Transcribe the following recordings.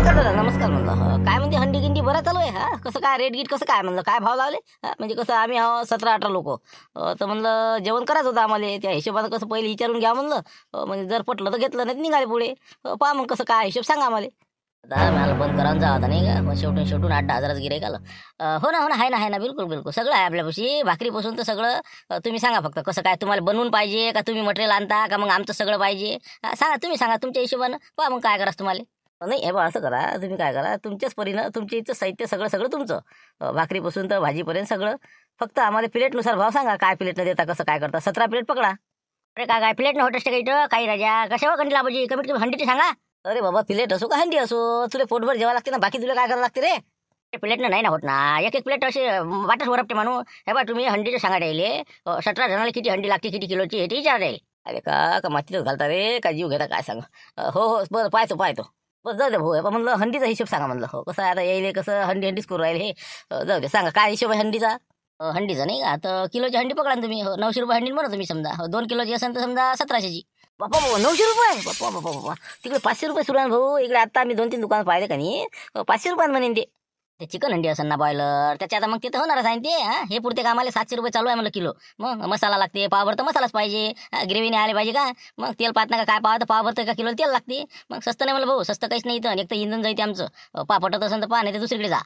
नमस्कार दादा, नमस्कार म्हणलं. काय म्हणते हंडी गिंडी बरं चालू आहे? हा, कसं काय रेट गीट कसं काय म्हणलं, काय भाव लावले? म्हणजे कसं आम्ही 17-18 लोक, तर म्हणलं जेवण करायचं होतं आम्हाला, त्या हिशोबानं कसं पहिले विचारून घ्या म्हणलं. म्हणजे जर पटलं तर घेतलं, नाही निघाले पुढे. पहा मग कसं काय हिशोब सांगा आम्हाला. दादा मला बंद करायला जा होता नाही का, मग शेवटून शेवटून 8-10 हजाराचं गिराईक आलं. हो ना, हो ना, आहे ना, बिलकुल बिलकुल सगळं आहे आपल्यापाशी, भाकरीपासून तर सगळं. तुम्ही सांगा फक्त कसं काय तुम्हाला बनवून पाहिजे का, तुम्ही मटेरियल आणता का, मग आमचं सगळं पाहिजे. सांगा, तुम्ही सांगा तुमच्या हिशोबानं, पहा मग काय करायचं तुम्हाला. नाही हे बा असं करा, तुम्ही काय करा, तुमच्याच परीनं तुमच्या इथं साहित्य सगळं सगळं तुमचं, भाकरीपासून तर भाजीपर्यंत सगळं. फक्त आम्हाला प्लेटनुसार भाव सांगा, काय प्लेटनं देता, कसं काय करता. 17 प्लेट पकडा. अरे काय काय प्लेट न होत असते का काही राजा, कशावर कंडी लावायची, कमीत कमी हंडीची सांगा. अरे बाबा प्लेट असो का हंडी असो, तुला पोटभर जेवा लागते ना, बाकी तुला काय करावं लागते रे. प्लेटनं नाही ना होत ना, एक एक प्लेट असे वाटच वरपते मानू. हे बा तुम्ही हंडीचे सांगा राहिले, 17 जणाला किती हंडी लागते, किती किलोची हे विचार राहील. अरे का मातीतच घालता रे, का जीव घेता काय सांगा. हो बरं पाहतो. बस जाऊ दे भाऊ, म्हणलं हंडीचा हिशोब सांगा म्हणलं. हो कसं आहे आता येईल कसं हंडीच करू राहिले हे. जाऊ दे सांगा काय हिशोब आहे हंडीचा. हंडीचा नाही का, तर किलोची हंडी पकडा ना तुम्ही. 900 रुपये हंडी म्हणा तुम्ही समजा. 2 किलोची असेल तर समजा 1700ची. बापा 900 रुपये, बापा तिकडे 500 रुपये सुरू आहे भाऊ. इकडे आता आम्ही 2-3 दुकान पाहिले का नाही, 500 रुपयात म्हणेन ते चिकन हंडी असेल ना बॉयलर, त्याच्या आता मग ते तर होणारच आहे ते. हे पुरते कामाला 700 रुपये चालू आहे मला किलो. मग मसाला लागते, पावभर तर मसालाच पाहिजे, ग्रेव्हीने आले पाहिजे का. मग तेल पाहत ना का काय पावं तर पावभर तर का किलो तेल लागते. मग स्वस्त नाही मला भाऊ, स्वस्त काहीच नाही इथं. एक तर इंधन जायते आमचं, पटत असेल तर पहा, नाही तर दुसरीकडे जा.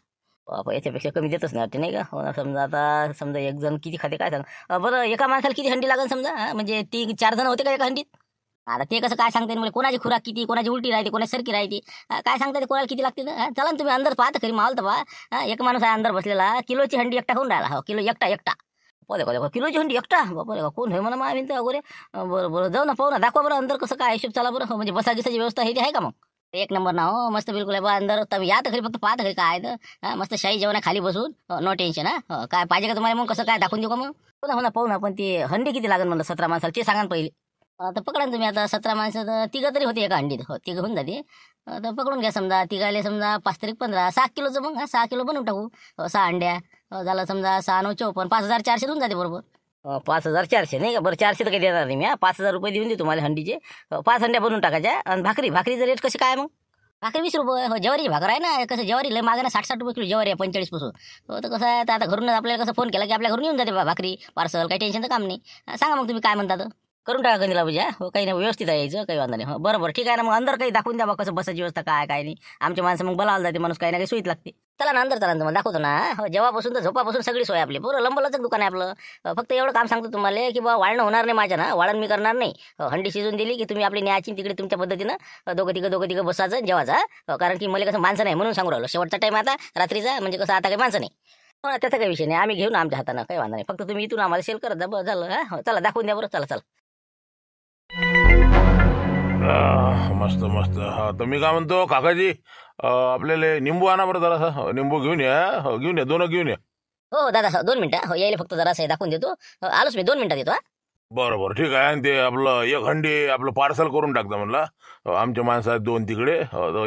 बाबा याच्यापेक्षा कमी देतच नाही वाटते नाही का. हो ना, समजा आता समजा एक जण किती खाते काय सांग. बरं एका माणसाला किती हंडी लागेल समजा, म्हणजे 3-4 जण होते का एका हंडीत. आता ते कसं काय सांगते मला, कोणाची खुराक किती, कोणाची उलटी राहते, कोणाची सरकी राहते. काय सांगता ते कोणाला किती लागते. चला ना तुम्ही अंदर पाहता खरी माल तर पहा. एक माणूस आहे अंदर बसलेला, किलोची हंडी एकटा होऊन राहिला. हो किलो एकटा बरं किलोची हंडी एकटा. बाबा कोण हे म्हणा मामी तर अगोरे. बरं जाऊ ना, पाहू ना, दाखवा बरं अंदर कसं काय हिशोब चला बरं. म्हणजे बसा गिसाची व्यवस्था हे आहे का मग. एक नंबर ना हो, मस्त बिलकुल आहे बा अंदर. तुम्ही या तर खरी, फक्त पाहता खरी काय आहे तर. मस्त शाही जेवण खाली बसून, नो टेन्शन. काय पाहिजे का तुम्हाला, मग कसं काय दाखवून देऊ का मग. हो ना पाहू ना, पण ती हंडी किती लागेल म्हणलं 17 माणसाला ते सांगा ना पहिले. आता पकडा ना तुम्ही, आता 17 माणसं तर तिघं तरी होते एका हंडीत. हो तिघं होऊन जाते. तर पकडून घ्या समजा तिघाले समजा 5-15 6 किलोचं, मग 6 किलो बनवून टाकू. 6 अंड्या झालं समजा 6-9-54 5400 होऊन जाते बरोबर. 5400 नाही का. बरं 400 तर काही देणार नाही मी. 5000 रुपये देऊन दे तुम्हाला हंडीचे. 5 हंड्या बनवून टाकायच्या. आणि भाकरीचं रेट कशी काय मग. भाकरी 20 रुपये. हो ज्वारीची भाकर आहे ना, कसं ज्वारी लय मागे ना, 60-60 रुपये किलो ज्वारी आहे 45 पासून. हो तर कसं आहे आता घरूनच आपल्याला कसं फोन केला की आपल्या घरून येऊन जाते भाकरी पार्सल, काही टेन्शनचं काम नाही. सांगा मग तुम्ही काय म्हणतात. करून टाका गंदीला म्हणजे. हो काही नाही, व्यवस्थित आहे यायचं, काही वांधा नाही. हो बरोबर ठीक आहे ना, मग अंदर काही दाखवून द्या बा कसं बसायची व्यवस्था काय नाही. आमच्या माणसं मग बोलावलं जाते, माणूस काही ना काही सुईत लागते. चला ना अंदर, चला ना तुम्हाला दाखवतो ना. हो जेव्हापासून तर झोपापासून सगळी सोय आपली, पूर्ण लंबलचक दुकान आहे आपलं. फक्त एवढं काम सांगतो तुम्हाला की बा वाळणं होणार नाही माझ्या ना, वाळण मी करणार नाही. हंडी शिजून दिली की तुम्ही आपली न्यायची तिकडे तुमच्या पद्धतीनं दोघं तिघं बसायचं जेवायचं. कारण की मला कसं माणसं नाही म्हणून सांगू राहिलो. शेवटचा टाइम आता रात्रीचा, म्हणजे कसं आता काही माणसं नाही. हो ना, त्याचा काही विषय नाही, आम्ही घेऊन आमच्या हातानं काही वांधा नाही. फक्त तुम्ही इथून आम्हाला सेल करत जा, झालं. हो चला दाखवून द्या बरं, चला. मस्त हा तर मी काय म्हणतो काकाजी, आपल्याला निंबू आणा बरं जरासा. निंबू घेऊन या, घेऊन या, 2 घेऊन या. हो दादा 2 मिनिटं. हो यायला फक्त जरा दाखवून देतो. आलोच मी 2 मिनिटात येतो. बरं ठीक आहे. आणि ते आपलं 1 हंडी आपलं पार्सल करून टाकता म्हणला. आमच्या माणसं आहेत 2 तिकडे.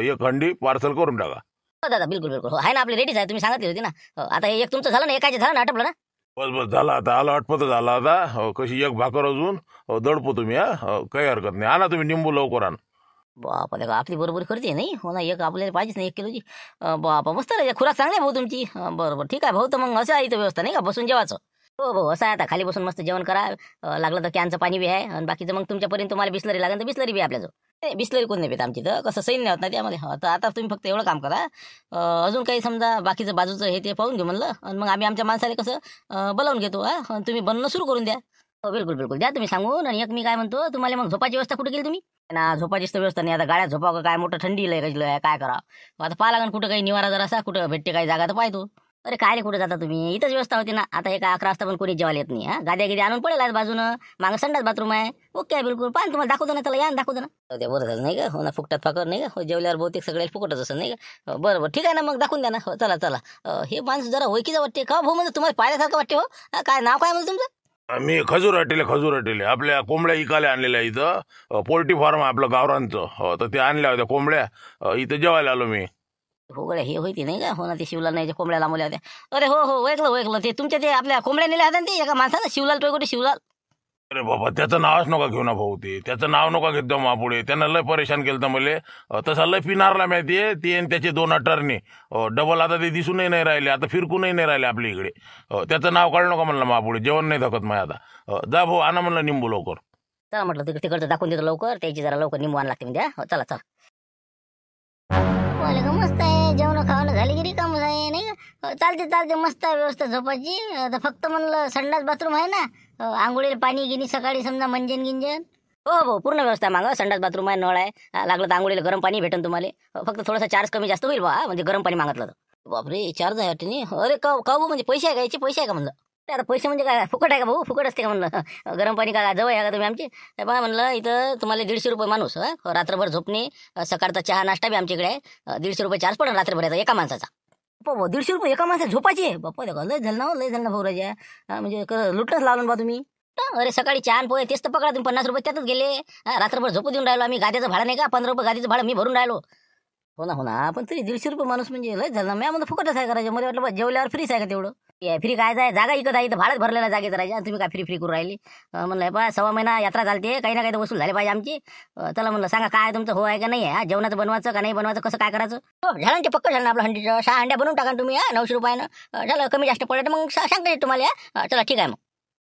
1 हंडी पार्सल करून टाका. हो दादा बिलकुल हो आहे ना, आपली रेडीच आहे, तुम्ही सांगितली होती ना. आता एक तुमचं झालं ना, एकाचे झालं ना, आटपलं ना. बस झालं आता, आलं आटपत झालं आता. कशी 1 भाकर अजून दडपो तुम्ही. काही हरकत नाही, आणा तुम्ही निंबू लवकर आणा. बापा आपली बरोबर करते नाही. हो ना, एक आपल्याला पाहिजेच नाही 1 किलोची. बापा मस्त रे, खुराक चांगली आहे भाऊ तुमची. बरोबर ठीक आहे भाऊ, तर मग असं आहे इथं व्यवस्था नाही का बसून जेवायचं. हो भाऊ असं आहे, आता खाली बसून मस्त जेवण करा. लागलं तर कॅनचं पाणी बी आहे, आणि बाकीचं मग तुमच्यापर्यंत तुम्हाला बिस्लरी लागेल तर बिस्लरी बी आपल्याजवळ. बिस्लरी कोण नाही पेत आमची तर, कसं सैन्य होत नाही त्यामध्ये. तर आता तुम्ही फक्त एवढं काम करा. अजून काही समजा बाकीचं बाजूचं हे ते पाहून घेऊ म्हणलं, आणि मग आम्ही आमच्या माणसाला कसं बोलावून घेतो. तुम्ही बनणं सुरू करून द्या. हो बिलकुल द्या तुम्ही सांगून. आणि एक मी काय म्हणतो तुम्हाला, मग झोपाची व्यवस्था कुठे केली तुम्ही ना. झोपाचीच तर व्यवस्था नाही, आता गाड्यात झोपा काय, मोठं थंडी लय काय करा. आता पाहा लागेल कुठं काही निवारा जरा असा, कुठं भेटते काही जागा तर पाहतो. अरे काय रे कुठे जाता तुम्ही, इथंच व्यवस्था होती ना. आता हे काय 11 वाजता पण कोणी जेवायला येत नाही. गाद्या आणून पडेल आहे बाजूनं, मागं संडास बाथरूम आहे. ओके आहे बिलकुल. पाहा तुम्हाला दाखवतो ना, त्याला या दाखवतो ना. ते बरं नाही का. हो ना, फुकटात फाकर नाही का. हो जेवल्यावर बहुतेक सगळ्याला फुकटच असं नाही का. बरं ठीक आहे ना, मग दाखवून द्या ना. हो चला. हे माणूस जरा ओळखीचं वाटते का भाऊ, म्हणजे तुम्हाला पाहिल्यासारखं वाटते. हो काय नाव काय म्हणजे तुमचं. मी खजूर हटेले आपल्या कोंबड्या इकायला आणलेल्या इथं. पोल्ट्री फार्म आपलं गावरांचं. तर ते आणल्या होत्या कोंबड्या. इथं जेवायला आलो मी. हो गड्या हे होती नाही का. हो ना, ते शिवलाल नाही कोंबड्या लांबल्या होत्या. अरे हो ओळखलं ते तुमच्या ते आपल्या कोंबड्या नेल्या होत्या ते एका माणसानं, शिवलाल टोयगोटे शिवलाल. अरे बाबा त्याचं नावच नका घेऊ ना भाऊ, ते त्याचं नाव नका घेत जाऊ मापुढे. त्यानं लय परेशान केलं तर मले. तसा लय पिनारला माहितीये ते आणि त्याचे 2 अटर्नी. डबल आता ते दिसूनही नाही राहिले, आता फिरकूनही नाही राहिले आपल्या इकडे. त्याचं नाव काढू नका म्हणलं मापुढे, जेवण नाही धकत माय आता. जा भाऊ आणा म्हणलं निंबू लवकर. चला म्हटलं तिकडचं दाखवून देतो लवकर, त्याची जरा लवकर निंबू आण लागते म्हणजे. हो चला चला. वाले का मस्त आहे, जेवण खावणं झाली की रिकाम आहे नाही का. चालते चालते, मस्त आहे व्यवस्था झोपायची. आता फक्त म्हणलं संडास बाथरूम आहे ना, आंघोळीला पाणी गिनी सकाळी समजा मंजन गिंजन. हो हो पूर्ण व्यवस्था आहे मागं. संडास बाथरूम आहे, नळ आहे. लागलं तर आंघोळीला गरम पाणी भेटेल तुम्हाला. फक्त थोडासा चार्ज कमी जास्त होईल बा, म्हणजे गरम पाणी मागितलं तर. बापरे चार्ज आहे वाटते. अरे का का म्हणजे पैसे आहे का, याचे पैसे आहे का म्हणलं. आता पैसे म्हणजे काय फुकट आहे का भाऊ, फुकट असते का म्हणलं. गरम पाणी का जवळ आहे का तुम्ही आमची. बा म्हणलं इथं तुम्हाला 150 रुपये माणूस. रात्रभर झोपणे, सकाळचा चहा नाश्ता बी आमच्याकडे आहे. 150 रुपये चार्ज पडेल रात्रभर एका माणसाचा. 150 रुपये एका माणसाला झोपायचे बाप्पा. लय झालं ना, लय झालं ना भाऊ राजा. म्हणजे लुटणंच लावलं बा तुम्ही. अरे सकाळी चहा पोहे तेच तर पकडा तुम्ही. 50 रुपये त्यातच गेले. रात्रभर झोपू देऊन राहिलो आम्ही. गाद्याचं भाडं नाही का, 15 रुपये गादीचं भाडं मी भरून राहिलो. हो ना हो ना, पण तरी 150 रुपये माणूस म्हणजे लय झालं ना. मी म्हणलं फुकटच आहे करायचं. मला वाटलं जेवल्यावर फ्रीच आहे का तेवढं. फ्री काय आहे, जागा इकत आहे, इथं भाडंच भरलेला जागेचं राहायचं. तुम्ही काय फ्री करू राहिली. म्हणलं बा 1.25 महिना यात्रा चालते, काही ना काही तर वसूल झाले पाहिजे आमची. चला म्हणलं सांगा काय तुमचं हो आहे का नाही आहे. जेवणाचं बनवायचं का नाही बनवायचं, कसं काय करायचं. हो झालं पक्क झालं ना आपलं. 6 अंड्या बनवून टाका तुम्ही. 900 रुपयानं झालं. कमी जास्त पडलं मग सांगता येईल तुम्हाला. चला ठीक आहे मग.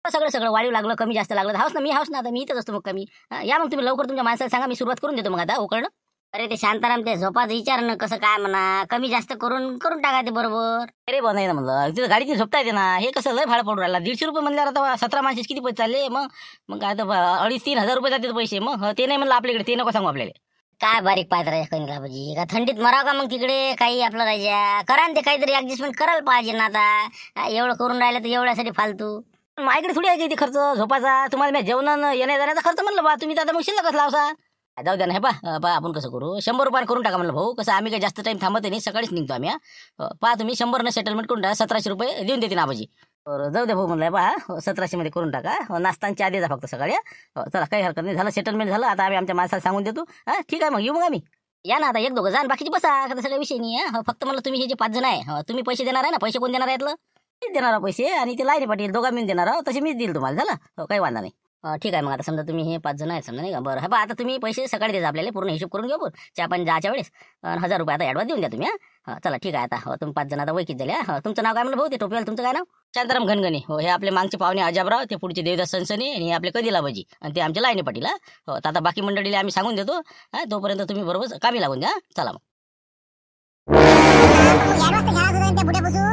सगळं वाढीव लागलं, कमी जास्त लागलं हाऊस ना, मी हाऊस ना. आता मी इथंच असतो मग कमी. या मग तुम्ही लवकर तुमच्या माणसाला सांगा, मी सुरुवात करून देतो मग आता उकळणं. अरे ते शांताराम ते झोपाचं विचार ना, कसं काय म्हणा, कमी जास्त करून टाका ते बरोबर. अरे बा नाही ना म्हणलं, तिथं गाडीची झोपता येते ना. हे कसं लय भाडं पडून राहिला. 150 रुपये म्हणल्यावर आता 17 माणसाचे किती पैसे चालले मग काय तर 2,500-3 हजार रुपये जाते पैसे. मग ते नाही म्हणलं आपल्याकडे, ते नको सांगू आपल्याला. काय बारीक पाहत राहायचं कणिला भाजी का, थंडीत मराव का मग तिकडे. काही आपलं राजा करा ते, काहीतरी ऍडजस्टमेंट करायला पाहिजे ना आता. एवढं करून राहिलं तर एवढ्यासाठी फालतू. माझ्याकडे थोडी आहे किती खर्च झोपाचा. तुम्हाला मी जेवण येण्या जाण्याचा खर्च म्हणलं बा, तुम्ही तर आता मग शिल्लकच लावसा. जाऊ द्या ना. बा आपण कसं करू, 100 रुपये करून टाका म्हणलं भाऊ. कसं आम्ही काही जास्त टाइम थांबत नाही, सकाळीच निघतो आम्ही. पहा तुम्ही 100 सेटलमेंट करून टाका. 1700 रुपये देऊन देते ना आबाजी. जाऊ द्या भाऊ म्हणलं. पहा 1700 मध्ये करून टाका. नाश्ता आणि चहा द्या फक्त सकाळी. चला काही हरकत नाही. झालं सेटलमेंट झालं. आता आम्ही आमच्या माणसाला सांगून देतो. ठीक आहे मग येऊ मग आम्ही. या ना आता 1-2 जण, बाकीची बसा. आता सगळा विषय नाही. फक्त म्हणलं तुम्ही हे जे 5 जण आहे, तुम्ही पैसे देणार आहे ना. पैसे कोण देणार आहेत, मीच देणार आहे पैसे. आणि ते लाईनी पाटील दोघा मिळून देणार आहोत. तसे मीच देईल तुम्हाला. झालं काही वांधा नाही. ठीक आहे मग. आता समजा तुम्ही हे 5 जण आहेत समजा नाही का. बरं बा आता तुम्ही पैसे सकाळी द्यायचा आपल्याला. पूर्ण हिशोब करून घेऊ. चहा पण जायच्या वेळेस 1000 रुपये आता ॲडव्हान्स देऊन द्या तुम्ही. चला ठीक आहे. आता तुम्ही 5 जण आता वैकीच झाले. तुमचं नाव काय म्हणलं भाऊ, ते टोपीवाला तुमचं काय नाव. शांताराम घनगणे. हो हे आपले मागचे पाहुणे अजाबराव, ते पुढचे देवदास सनसने, आणि आपले कदिलाबाजी, आणि ते आमचे लाईनी पाटील. तर आता बाकी मंडळीला आम्ही सांगून देतो. तोपर्यंत तुम्ही बरोबर कामी लागून द्या. चला मग.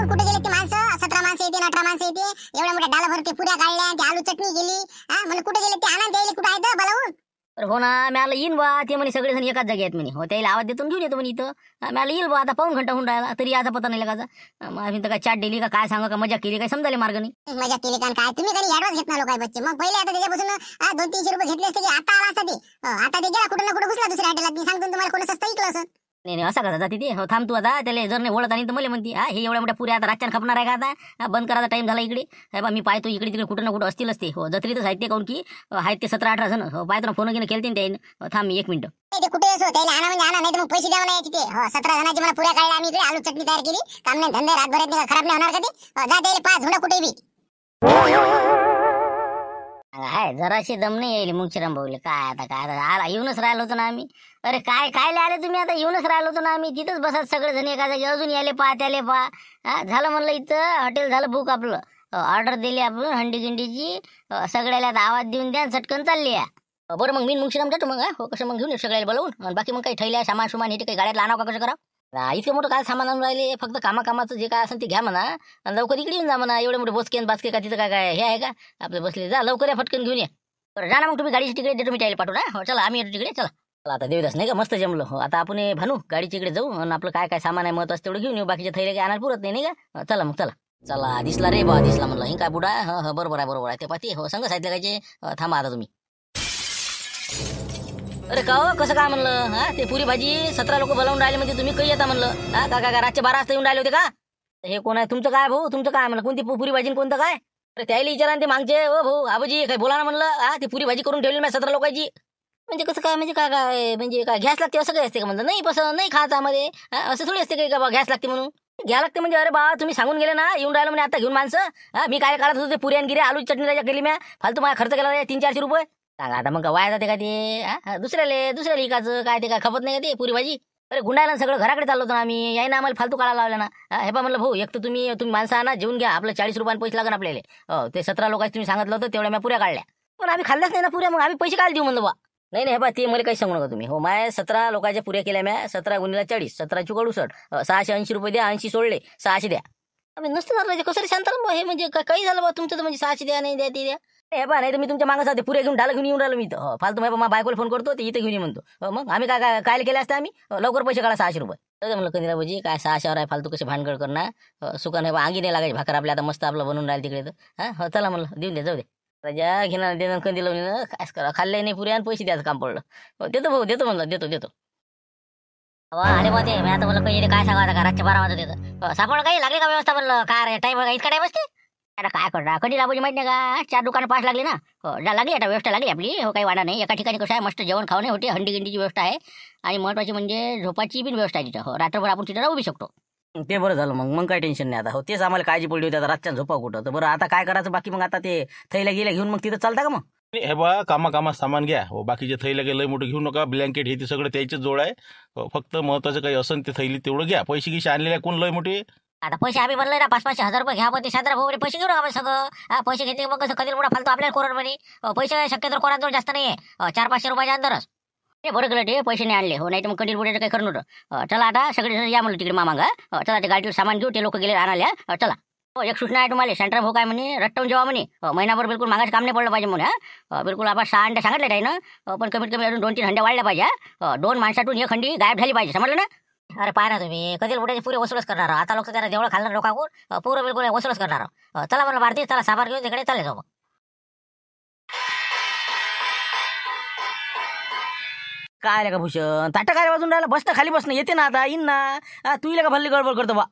कुठे गेले ते माणसं. 17 माणसं येते, 18 माणसं येते. एवढ्या मोठ्या डाला भरते पुऱ्या काढल्या, ते आलू चटणी गेली. म्हणजे कुठे गेले ते आनंद द्यायला, कुठे आहेत बोलावून. हो ना, मला येईन बा. ते म्हणे सगळेजण एकाच जागी आहेत म्हणे. हो त्याला आवाज देतो घेऊन येतो म्हणे इथं. मला येईल बा. आता पाऊण घंटा होऊन राहिला तरी याचा पता नाही लगाचा. आम्ही तर काय चाट दिली का काय सांगा, का मजा केली काय समजायला मार्ग नाही. मजा केली का काय तुम्ही, कधी ऍडव्हान्स घेत ना लोक बच्चे. मग पहिले आता त्याच्यापासून 200-300 रुपये घेतले असते की आता आला असता ते. आता ते गेला कुठं ना कुठं घुसला दुसऱ्या हॉटेलात. मी सांगतो तुम्हाला, कोणी स्वस्त ऐकलं असं. नाही असा कसा जाते ते. हो थांब तू आता. त्याला जर नाही ओळख आणि तर मला म्हणते हे एवढ्या मोठ्या पुऱ्या आता रातच्यान खपणार आहे का आता. बंद करायचा टाइम झाला इकडे. बा मी पाहतो इकडे तिकडे कुठं ना कुठं असतीलच ते. हो जत्रेतच साहित्य काऊन की आहेत ते 17-18 जण. पाहतो ना फोन घेऊन केलते त्याने. थांब मी 1 मिनिट. ते कुठे असो त्याला आणा म्हणजे आणा, नाही तर मग पैसे द्यावं नाही तिथे. 17 जणांची मला पुऱ्या काढल्या आम्ही इकडे. आलू चटणी तयार केली. काम नाही धंदे रातभरात खराब नाही होणार का ते. जा त्याला 5 धुडा कुठे बी. हाय जराशी दम नाही येईल मुंगशीराम भाऊले. काय आता काय आला येऊनच राहिलो होतो ना आम्ही. अरे काय आले तुम्ही. आता येऊनच राहिलो होतो ना आम्ही. तिथंच बसत सगळेजण एका जागी. अजून याले पा त्याले पा. झालं म्हणलं इथं हॉटेल झालं बुक आपलं. ऑर्डर दिली आपण हंडी गिंडीची. सगळ्याला आवाज देऊन द्या, चटकन चालली आहे. बरं मग मी मुंगशीराम जातो मग. हो कसं मग घेऊन येऊ सगळ्याला बोलवून. बाकी मग काही ठेवल्या सामान सुमान हे काही गाड्यात आणावं का कसं करा. इतकं मोठं काय सामान आणून राहिले. फक्त कामाचं जे काय असेल ते घ्या म्हणा. आणि लवकर इकडे येऊन जा म्हणा. एवढे मोठे बोसके बासके का तिथं काय हे आहे का आपले बसले. जा लवकर या, फटकन घेऊन या. बरं जा ना मग. तुम्ही गाडीची तिकडे देतो मी त्याला पाठवू ना. हो चला आम्ही येतो तिकडे. चला आता देवदास नाही का मस्त जमलं. हो आता आपण भानू गाडीच्या इकडे जाऊ आणि आपलं काय सामान आहे महत्वाचं तेवढं घेऊन येऊ. बाकीच्या थैले काय आणायला पुरत नाही का. चला मग चला. चला दिसला रे बा, दिसला म्हणलं. हे काय बुडा. हो बरोबर आहे ते पाती. हो संघ साहित्य कायचे. थांबा आता तुम्ही. अरे का हो कसं काय म्हणलं. ते पुरी भाजी 17 लोक बोलावून राहिले म्हणजे तुम्ही काही येता म्हणलं. का रातचे 12 वाजता येऊन राहिले होते का. हे कोण आहे तुमचं काय भाऊ, तुमचं काय म्हणलं. कोणती पुरी भाजी कोणतं काय. अरे त्याला विचारा ते मागचे. ओ भाऊ आबाजी काही बोला ना म्हणलं. ती पुरी भाजी करून ठेवली मी 17 लोकांची. म्हणजे कसं काय, म्हणजे काय म्हणजे काय घ्यास लागते असं काय असते का म्हणलं. नाही पसंत नाही खायचं आमध्ये असं थोडी असते काही का घ्यास लागते म्हणून. घ्या लागते म्हणजे अरे बा तुम्ही सांगून गेले ना येऊन राहिलं म्हणजे आता घेऊन माणसं. हा मी काय काढत होते पुरी आणि गिरे आलू चटणी राजा केली म्या फालतू माझा खर्च केला 300-400 रुपये. सांगा आता मग वाया जाते का ते? दुसऱ्याला इकाचं काय ते काय खपत नाही का ते पुरी भाजी? अरे गुंडायला सगळं घराकडे चाललो होतो ना आम्ही यायना आम्हाला फालतू काढायला लावल्या ना. हे बा म्हणलं भाऊ एक तर तुम्ही माणसं आणा जेवून घ्या आपलं 40 रुपयाने पैसे लागन आपल्याला. ते 17 लोकांचे तुम्ही सांगितलं होतं तेवढ्या मी पुऱ्या काढल्या पण आम्ही खाल्ल्याच नाही ना पुऱ्या मग आम्ही पैसे काय देऊ म्हणलं बा. नाही हे बा ते मला काही सांगू नका तुम्ही. हो माय 17 लोकांच्या पुऱ्या केल्या म्या 17 गुणिला 40 17 चुक 68 680 रुपये द्या 80 सोडले 600 द्या. आम्ही नसतं झालं कसं शांत हे म्हणजे काही झालं बा तुमचं तर म्हणजे 600 द्या नाही द्या ते द्या. हे बा नाही तर मी तुमच्या मागं साधे पुऱ्या घेऊन डाल घेऊन येऊन राहिलो मी तर फालतू माझ्या बायकोला फोन करतो ते इथे घेऊन ये म्हणतो. मग आम्ही काय केले असते आम्ही लवकर पैसे काढा 600 रुपये. म्हणलं कंदिरा भाजी काय 600 आहे फालतू कसे भानगड करणार सुका नाही आगी नाही लागायची भाकर आपल्या आता मस्त आपलं बनवून राहील तिकडे तर हो चला म्हणलं देऊन द्या जाऊ दे राजा घेणार देणार कंदी लावून काय करा खाल्ले नाही पुऱ्या आणि पैसे द्यायचं काम पडलं. देतो भाऊ देतो म्हणलं देतो. आले बा ते मी आता म्हणलं काही काय सांगा आता रातच्या 12 वाजता देतं सापड काही लागली का व्यवस्था म्हणलं काय टाईम इतका टाईम असते आता काय करणार कधी लाभाजी माहिती नाही का 4 दुकानं 5 लागली ना. लागली आता व्यवस्था लागली आपली हो काही वाडा नाही एका ठिकाणी कसं आहे मस्त जेवण खावणे होते हंडी गिंडीची व्यवस्था आहे आणि महत्वाची म्हणजे झोपाची पण व्यवस्था आहे तिथं. रात्रभर आपण तिथं राहू शकतो. ते बरं झालं मग काही टेन्शन नाही आता. हो तेच आम्हाला काळजी पडली होती आता रातच्या झोपा कुठं तर बरं आता काय करायचं बाकी मग आता ते थैल्या गेल्या घेऊन मग तिथं चालता का मग? हे बा कामात सामान घ्या हो बाकीचे थैला गेलं मोठं घेऊ नका ब्लँकेट हे ते सगळं त्याचेच जोड आहे. फक्त महत्वाचं काही असन ते थैली तेवढं घ्या. पैसे गिशे आणलेल्या कोण लय मोठे आता पैसे आम्ही बनले ना 500-500 हजार रुपये घ्या पण ते 17 भाऊ पैसे घेऊ नका सगळं. पैसे घेतले मग कसं कधी मोठा फालतो आपल्याला कोरोनामध्ये पैसे शक्यतो कोरोनाजवळ जास्त नाहीये 400-500 रुपयाच्या अंदरच. ते बरं केलं ते पैसे नाही आणले हो नाही तर मग कंदील बुड्याचं काही करणं नव्हतं. चला आता सगळे या म्हणलं तिकडे मामांगा चला ते गाडीवर सामान घेऊ ते लोक गेले आणाल्या चला. हो एक सूचना आहे तुम्हाला सेंटर भाऊ काय म्हणे रट्टवून जेव्हा म्हणे महिनाभर बिलकुल मागायचं काम नाही पडलं पाहिजे म्हणे. बिलकुल आपण 6 अंड्या सांगितले आहे ना पण कमीत कमी अजून 2-3 हंड्या वाढल्या पाहिजे. 2 माणसातून 1 हंडी गायब झाली पाहिजे समजलं ना. अरे पाहा ना तुम्ही कधी बुड्याचे पुरे वसूलच करणार आता लोक त्याला जेवढं खाल्लं लोकांकडून पुरं बिलकुल वसूलच करणार. चला म्हणलं भारतीय चला साबार घेऊन तिकडे चालले जाऊ. काय का भूषण ताटं काय वाजून राहिलं बसणं खाली बसणं येते ना आता येईन ना तू का भल्ली गडबड करतो बा.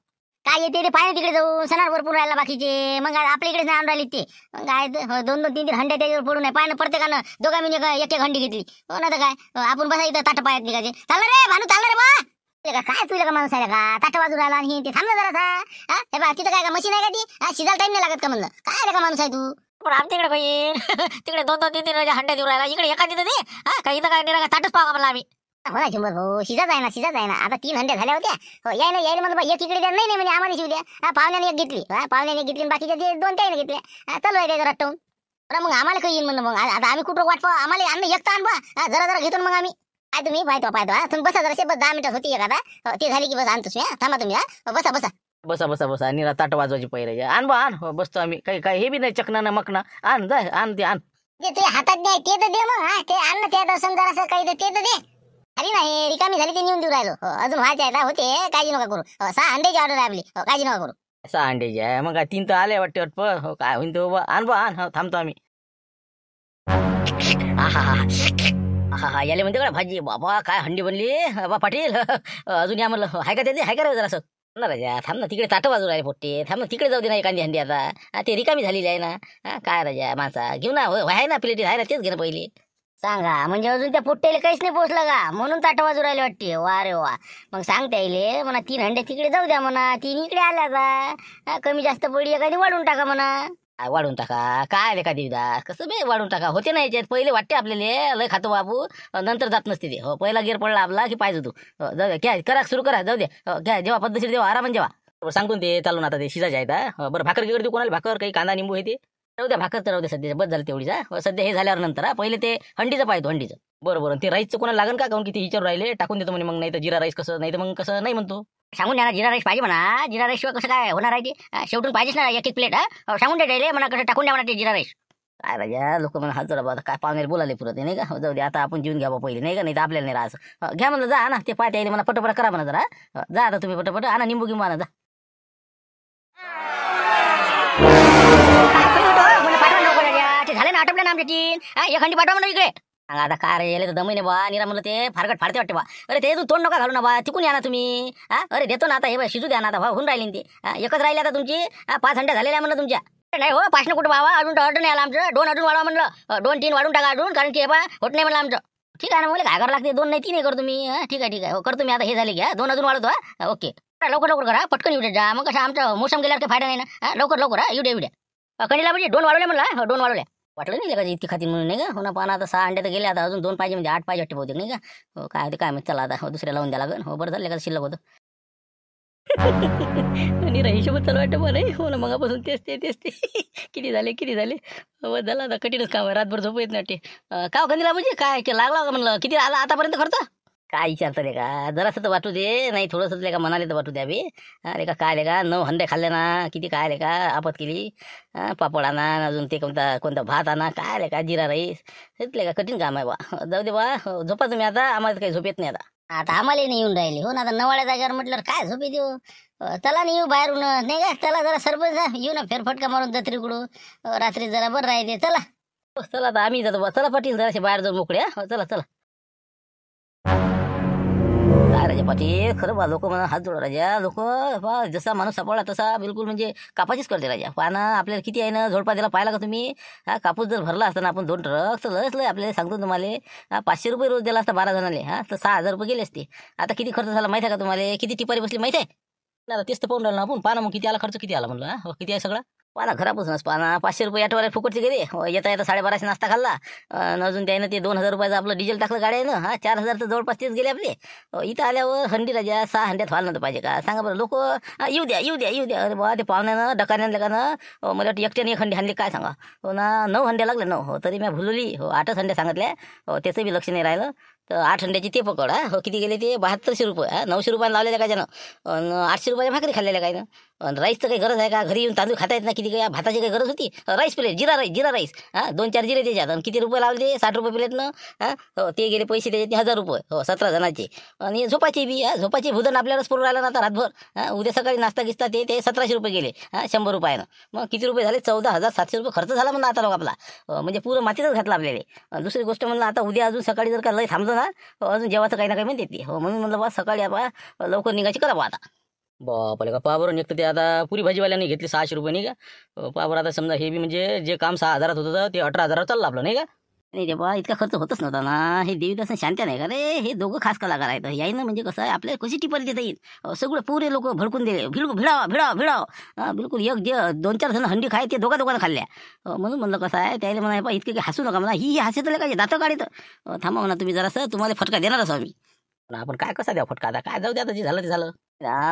काय येते रे पाहिजे तिकडे जाऊ सणावर भरपूर राहिला बाकीचे मग आपल्या इकडे नाही आणून राहिली ते मग काय 2-2-3-3 हंड्या त्याच्यावर पडून आहे पाहिजे प्रत्येकानं दोघा मी एक हंडी घेतली हो ना तर काय आपण बसा इथं ताट पायात निघायचे चाललं रे भानू चाललं रे बा काय तुला का माणूस आहे का ताट वाजून राहिला आणि ते थांबलं जरा हे बा तिथं काय का मशीन आहे का ती शिजायला टाइम नाही लागत का म्हणलं काय रे का माणूस आहे तू पण आमच्याकडे पाहिजे तिकडे 2-2-3-3 हंड्या देऊ राहिला इकडे एका तिथं दे काही इथं काय नाही ताटच पाहा म्हणलं आम्ही हो ना शंभर भाऊ शिजाच आहे ना आता 3 हंड्या झाल्या होत्या हो यायला म्हणलं एक इकडे द्या नाही म्हणजे आम्हाला शिव द्या पाहुण्याने एक घेतली पाहुण्याने एक घेतली बाकीच्या 2 त्याने घेतल्या चालू आहे त्याचं रट्टवून मग आम्हाला काही येईल म्हणलं मग आता आम्ही कुठं वाट पाहू आम्हाला अन्न एक तर आणबा जरा घेतो मग आम्ही काय तुम्ही पाहतो तुम्ही बसा जरा बस 10 मिनिटं होती एखादा ते झाली की बस आणतोस मी थांबा तुम्ही बसा निरा ताट वाजवायची पहिरे आण बा आण बसतो आम्ही काही हे बी नाही चकना ना मकना आण जाय आण ते आण ते तुझ्या हातात द्या ते तर दे मग ते अन्न ते दर्शन जरा काही ते तर दे झाली नाही रिकामी झाली ते नेऊन देऊ राहिलो अजून व्हायचं आहे होते काळजी नका करू 6 अंड्याची ऑर्डर आहे आपली काळजी नका करू 6 अंड्याची आहे मग काय 3 तर आले वाटते हो काय होईन तो आण बा आण थांबतो आम्ही. हा याले म्हणते का भाजी बाबा काय हंडी बनली बाबा पाटील अजून या म्हणलं हाय का ते हाय का रे जरा ना राजा थांब ना तिकडे ताटं बाजू राहिले पोट्टे थांब ना तिकडे जाऊ दे ना एखादी हंडी आता ते रिकामी झालेली आहे ना काय राजा माणसा घेऊ ना आहे ना प्लेटी आहे ना तेच घे ना पहिली सांगा म्हणजे अजून त्या पोट्ट्याला काहीच नाही पोचलं का म्हणून ताटं बाजू राहिले वाटते वा रे वा मग सांगता येईल म्हणा 3 हंड्या तिकडे जाऊ द्या म्हणा 3 इकडे आल्या का कमी जास्त पडली एखादी वाढून टाका म्हणा वाढून टाका काय रे का देवदा कसं बे वाढून टाका होते ना याच्यात पहिले वाटते आपल्याला लय खातो बाबू नंतर जात नसते ते हो पहिला गेअर पडला आपला की पाहिजे तू जाऊ द्या घ्या करा सुरू करा जाऊ द्या घ्या जेव्हा पद्धतशीर जेव्हा आराम जेव्हा सांगून ते चालून आता ते शिजायचे आहेत बरं भाकर गिकर देऊ कोणाला भाकर काही कांदा निंबू हे ते राहू द्या भाकर तर राहू द्या सध्या बस झालं तेवढीचा सध्या हे झाल्यावर नंतर पहिले ते हंडीचं पाहिजे हंडीचं बरोबर ते राईसचं कोणाला लागेल का काऊन किती विचार राहिले टाकून देतो म्हणे मग नाही तर जिरा राईस कसं नाही तर मग कसं नाही म्हणतो सांगून द्या ना जिरा राईस पाहिजे म्हणा जिरा राईस शिवाय कसं काय होणार आहे ते शेवटून पाहिजेच ना एक प्लेट सांगून द्या म्हणा कसं टाकून द्या म्हणा ते जिरा राईस काय राजा लोक म्हणा हात जरा काय पाहुणे बोलायला पुरत नाही का जाऊ दे आता आपण जेवून घ्या पहिले नाही का नाही तर आपल्याला नाही राहायचं घ्या म्हणलं जा ना ते पाहता येईल मला पटपट करा म्हणा जरा जा आता तुम्ही पटपट आणा निंबू गिंबू आणा जा झाले ना आटपले ना आमच्या 3 एखादी पाठवा म्हणा इकडे आता काय यायला तर दमई नाही बा निरा म्हणलं ते फारकट फाडते वाटते बा अरे ते तू तोंड नका घालू ना बा तिकून या ना तुम्ही अरे देतो ना आता हे बा शिजू द्या ना आता होऊन राहिली ते एकच राहिली आता तुमची 5 हंड्या झालेल्या म्हणलं तुमच्या नाही हो 5 कुठं बाबा अजून ऑर्डर नाही आला आमचं 2 अजून वाढवा म्हणलं 2-3 वाढून टाका अजून कारण की हे बा होत नाही म्हणलं आमचं ठीक आहे ना मला काय करावं लागते 2 नाही 3 करतो मी ठीक आहे हो करतो मी आता हे झाले घ्या 2 अजून वाढवतो ओके लवकर लवकर करा, पटकन येऊ द्या. मग कसं आमचं मोसम गेल्यावर काही फायदा नाही ना. लवकर लवकर येऊ द्या. कणीला म्हणजे 2 वाढवले म्हणलं, 2 वाढवले. वाटलं नाही का इतकी खाती म्हणून नाही का. हो ना, पण आता 6 अंडे तर गेले, आता अजून 2 पाहिजे म्हणजे 8 पाहिजे वाटते बहुतेक नाही का. हो काय होते काय माहिती. चला आता दुसऱ्या लावून द्या लागेल. हो बरं झालं का शिल्लक होतं. आणि हिशोबत चालू वाटतं बरं. हो ना, मगापासून तेच ते किती झाले. हो झालं आता कठीणच काम आहे, रातभर झोप येत नाही वाटते. का खंदीला म्हणजे काय लागला का म्हणलं, किती आला आतापर्यंत खर्च. काय विचारतं रे का, जरासं तर वाटू दे, नाही थोडंसं ले का म्हणाले तर वाटू द्या बे. अरे का काय का 9 हंडे खाल्ले ना, किती काय का आपत केली. पापड आणा, अजून ते कोणता भात आणा, काय का जिरा राईस. हेच का कठीण काम आहे बा. जाऊ दे बा, झोपा तुम्ही आता, आम्हाला काही झोप येत नाही आता आम्हाला नाही येऊन राहिले. हो ना, आता नवाळ्या जागेवर म्हटलं काय झोपे देऊ. चला नाही येऊ बाहेरून नाही का. चला जरा सरपंच येऊ ना, फेरफटका मारून जत्रीकडून रात्री जरा बरं राहते. चला आता आम्ही जातो बा. चला पाटील जराशे बाहेर जाऊन मोकळ्या. चला काय राजा पाटील, खरं बा लोक म्हणा हात जोडा राजा. लोक बा जसा माणूस सापडला तसा बिलकुल म्हणजे कापाचीच करते राजा. पाना आपल्याला किती आहे ना झोडपा दिला पाहिला का तुम्ही. कापूस जर भरला असता ना आपण 2 ट्रक तर लय आपल्याला सांगतो तुम्हाला. 500 रुपये रोज दिला असता 12 जणाले. तर 6,000 रुपये गेले असते. आता किती खर्च झाला माहिती आहे का तुम्हाला, किती टिपारी बसली माहिती आहे. आता तेच तर पाहून राहिलो ना आपण. पाना मग किती आला खर्च, किती आला म्हणलं. किती आहे सगळा पाना घरापासूनच. पाना 500 रुपये आठवड्यात फुकटचे गेले. येता 1250 नाश्ता खाल्ला. अजून त्यानं ते 2,000 रुपयाचं आपलं डिझेल टाकलं गाड्यानं. 4,000 तर जवळपास तेच गेले आपले. इथं आल्यावर हंडी राजा 6 हंड्यात व्हायला नव्हतं पाहिजे का सांगा बरं. लोक येऊ द्या. अरे बा ते पाहुण्यानं डकाण्यानं लेकानं मला वाटतं एकट्याने 1 हंडी हाणली काय सांगा. हो ना, 9 हंड्या लागले 9. हो तरी मी भुलली. 8च हंड्या सांगितल्या. त्याचं बी लक्ष नाही राहिलं. तर 8 हंड्याची ते पकड. किती गेले ते 7200 रुपये. 900 रुपयानं लावलेल्या काय जण, 800 रुपयाच्या भाकरी खाल्लेल्या काय ना. राईसचं काही गरज आहे का, घरी येऊन तांदूळ खाता येत ना. किती काय भाताची काही गरज होती. राईस प्लेट जिरा राईस 2-4 जिरे त्याच्यात. आणि किती रुपये लावले 60 रुपये प्लेटनं. ते गेले पैसे त्याचे 1000 रुपये. 17 जणांचे. आणि झोपाची बी झोपाची भुदन आपल्यालाच पुरून राहिलं ना आता रातभर. उद्या सकाळी नाश्ता गिस्ता ते 1700 रुपये गेले 100 रुपयानं. मग किती रुपये झाले 14,700 रुपये खर्च झाला म्हणून आता लोक आपला. म्हणजे पुरं मातीतच घातलं आपल्याला. दुसरी गोष्ट म्हणलं आता उद्या अजून सकाळी जर का लय थांबलो ना अजून जेवायचं काही ना काही म्हणते ती. म्हणून म्हणलं बा सकाळी आपण लवकर निघायची करा बा आता. बापले का पाबरं निघतं ते. आता पुरी भाजीवाल्याने घेतली 600 रुपये नाही का. पाबर आता समजा हे बी म्हणजे जे काम 6,000 होतं ते 18,000 चाललं आपलं नाही का. नाही रे बा, इतका खर्च होतच नव्हता ना. हे देवीदासन शांत नाही का रे. हे दोघं खास कलाकार आहेत. याही ना म्हणजे कसं आहे आपल्याला कशी टिपारी देता येईल. सगळे पुरे लोक भडकून दिले. भिडाव बिलकुल 2-4 जण हंडी खाय ते दोघांना खाल्ल्या. म्हणून म्हणलं कसं आहे त्याला म्हणा बा इतके हसू नका म्हणा. ही हसत काय दातं काढित. थांबा म्हणा तुम्ही जरासं, तुम्हाला फटका देणार असं आम्ही. पण आपण काय कसा द्या फटका. आता काय जाऊ द्या, आता जे झालं ते झालं.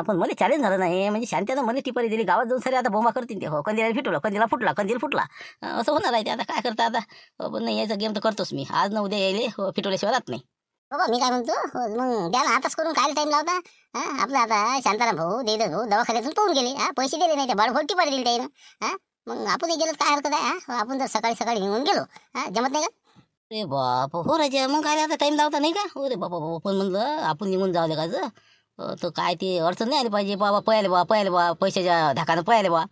पण मला चॅलेंज झालं नाही म्हणजे शांतीनं मला टिपारी दिली. गावात जाऊन सरी आता बोंबा करतील ते. कंदीला कंदील फुटला असं होणार आहे ते. आता काय करता आता. पण नाही यायचा गेम तर करतोच मी. आज ना उद्या यायले फिटवल्याशिवाय राहत नाही. बाबा मी काय म्हणतो मग द्या ना आताच करून काय टाइम लावता. आपलं आता शांताराम भाऊ देवदास भाऊ दवाखान्यातून पळून गेले. पैसे दिले नाही, त्या बाळभर टिपारी दिली त्यानं. मग आपण गेलो काय हरकत आहे. आपण जर सकाळी निघून गेलो जमत नाही का. अरे बाप हो राजा, मग काय आता टाइम लावता नाही का. अरे बाबा पण म्हणलं आपण निघून जाऊ का तर काय ते अडचण नाही आली पाहिजे. बाबा पयाले बा पैशाच्या धाकानं पयाले बा.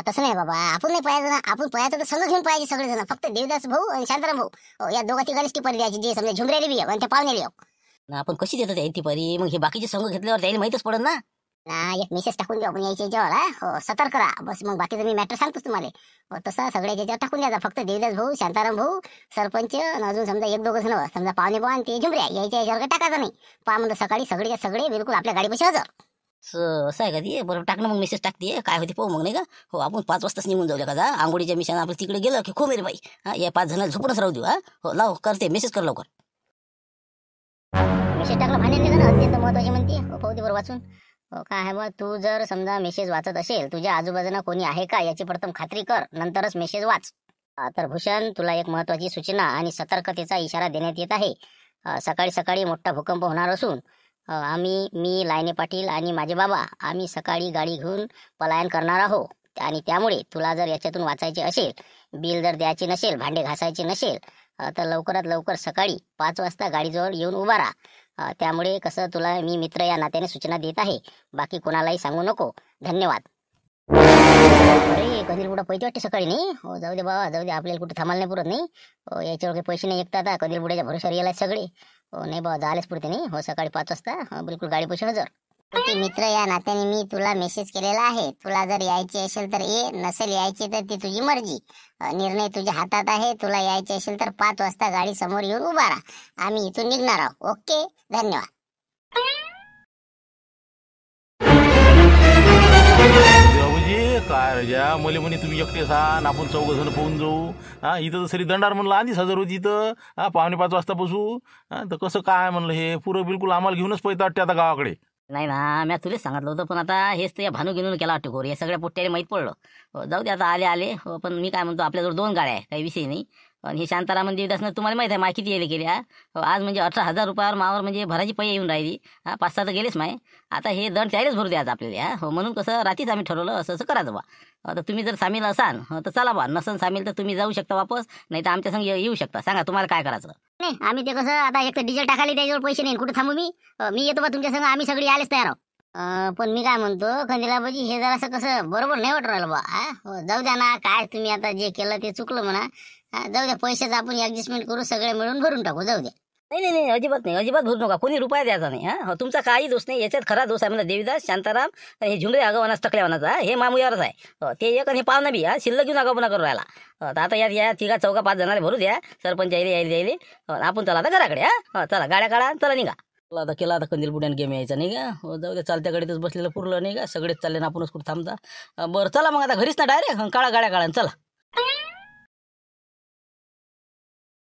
तसं नाही बाबा, आपण नाही पाहायचं ना. आपण पाहायचं तर सगळं घेऊन पाहिजे सगळेजण. फक्त देवदास भाऊ आणि शांताराम भाऊ या दोघा तिघांनीच टिपारी द्यायची. जे समजा झुमऱ्याला बी आणि त्या पाहुण्याला आपण कशी देतो त्या टिपारी. मग हे बाकीचे संघ घेतल्यावर त्याला माहितच पडत ना. एक मेसेज टाकून देऊ आपण यायच्या जेव्हा सतर्क करा बस. मग बाकीचं मी मॅटर सांगतोच तुम्हाला. तसं सगळ्या याच्यावर टाकून द्यायचा. फक्त देवदास भाऊ शांताराम भाऊ सरपंच अजून समजा 1-2 जण समजा पाहुणे आणि ते झुमऱ्या यायच्या याच्यावर काही टाकायचं नाही. पहा म्हणलं सकाळी सगळे बिलकुल आपल्या गाडीपाशी हजर. असं आहे का ते. बरोबर टाकणं मग मेसेज टाकते काय होते पाहू मग नाही का. हो आपण 5 वाजताच निघून जाऊ का. आंघोळीच्या मिशन आपण तिकडे गेलं की खो मेरे बाई या 5 जणांना झोपूनच राहू देऊ. हो लाव करते मेसेज कर लवकर. मेसेज टाकलं भांडण ना अत्यंत महत्वाची म्हणते. पाहू दे बरं वाचून. काय आहे बा, तू जर समजा मेसेज वाचत असेल तुझ्या आजूबाजूला कोणी आहे का याची प्रथम खात्री कर, नंतरच मेसेज वाच. तर भूषण तुला एक महत्वाची सूचना आणि सतर्कतेचा इशारा देण्यात येत आहे. सकाळी मोठा भूकंप होणार असून मी लायने पाटील आणि माझे बाबा आम्ही सकाळी गाडी घेऊन पलायन करणार आहोत. आणि त्यामुळे तुला जर याच्यातून वाचायचे असेल, बिल जर द्यायचे नसेल, भांडे घासायचे नसेल तर लवकरात लवकर सकाळी 5 वाजता गाडीजवळ येऊन उभा राहा. त्यामुळे कसं तुला मी मित्र या नात्याने सूचना देत आहे. बाकी कोणालाही सांगू नको. धन्यवाद. अरे कधील कुठं पैसे वाटते सकाळी नाही. हो जाऊ दे बाबा जाऊ दे, आपल्याला कुठे थांबायला नाही पुरत नाही. याच्यावर काही पैसे नाही एकता. आता कधील बुड्याच्या भरोशावर यायला सगळे. नाही बाबा जायलाच पुरते नाही. हो सकाळी 5 वाजता बिलकुल गाडी पैसे हजर. मित्र या नात्याने मी तुला मेसेज केलेला आहे. तुला जर यायचे असेल तर ये, नसेल यायचे तर ती तुझी मर्जी. निर्णय तुझ्या हातात आहे. तुला यायचे असेल तर 5 वाजता गाडी समोर येऊन उभा राहा. आम्ही इथून निघणार आहोत. ओके धन्यवाद. काय राजा मले म्हणे तुम्ही एकटे सान आपण चौघजण पाहून जाऊ. इथं तर सरी दंडार म्हणलं आधीच हजर होती इथं. 4:45 वाजता बसू. तर कसं काय म्हणलं हे पुरं बिलकुल आम्हाला घेऊनच पैसे वाटते आता गावाकडे. नाही ना, मी तुलाच सांगितलं होतं, पण आता हेच तर या भानू घेऊन केला वाटतं गोर, या सगळ्या पोट्ट्याला माहीत पडलं. जाऊ दे आता, आले. पण मी काय म्हणतो, आपल्याजवळ 2 गाड्या आहे, काही विषय नाही. आणि हे शांतारामन देवदासनं तुम्हाला माहिती आहे माय किती येले केल्या. आज म्हणजे 18,000 रुपयावर मावर म्हणजे भराची पै येऊन राहिली. 5-6 तर गेलेच माय. आता हे दंड त्यालाच भरू द्यायचं आपल्याला. म्हणून कसं रात्रीच आम्ही ठरवलं असं करायचं बा. आता तुम्ही जर सामील असाल तर चला बा, नसन सामील तर तुम्ही जाऊ शकता वापस, नाही तर आमच्या संग येऊ शकता. सांगा तुम्हाला काय करायचं. नाही आम्ही ते कसं आता एक तर डिझेल टाकायला त्याच्यावर पैसे नाही, कुठे थांबू मी येतो बा तुमच्या संग, आम्ही सगळी आलेच तयार आहोत. पण मी काय म्हणतो खंदिलाबाजी, हे जरासं कसं बरोबर नाही वाटून राहिलं बा. जाऊ द्या ना, काय तुम्ही आता जे केलं ते चुकलं म्हणा. जाऊ द्या, पैशाचं आपण ऍडजस्टमेंट करू, सगळे मिळून भरून टाकू. जाऊ द्या. नाही, अजिबात नाही, अजिबात भरू नका, कोणी रुपया द्यायचा नाही. तुमचा काही दोष नाही, याच्यात खरा दोष आहे म्हणजे देवीदास, शांताराम आणि हे झुंबरे आगावानाच टकल्यावानाचा. हे मामुयावरच आहे. ते एक आणि हे पाहुणा बी शिल्लक घेऊन आगावना करू राहिला. तर आता या 3-4-5 जणांना भरू द्या, सरपंच यायले. आपण चला आता घराकडे. चला गाड्या काढा, चला निघा. केला आता कंदील बुड्यान गेम यायचा नाही का. जाऊ द्या, चालत्या गाडीतच बसलेलं पुरलं नाही का, सगळेच चालले ना, आपणच कुठं थांबता. बरं चला मग आता घरीच ना डायरेक्ट काढा गाड्या काढा चला.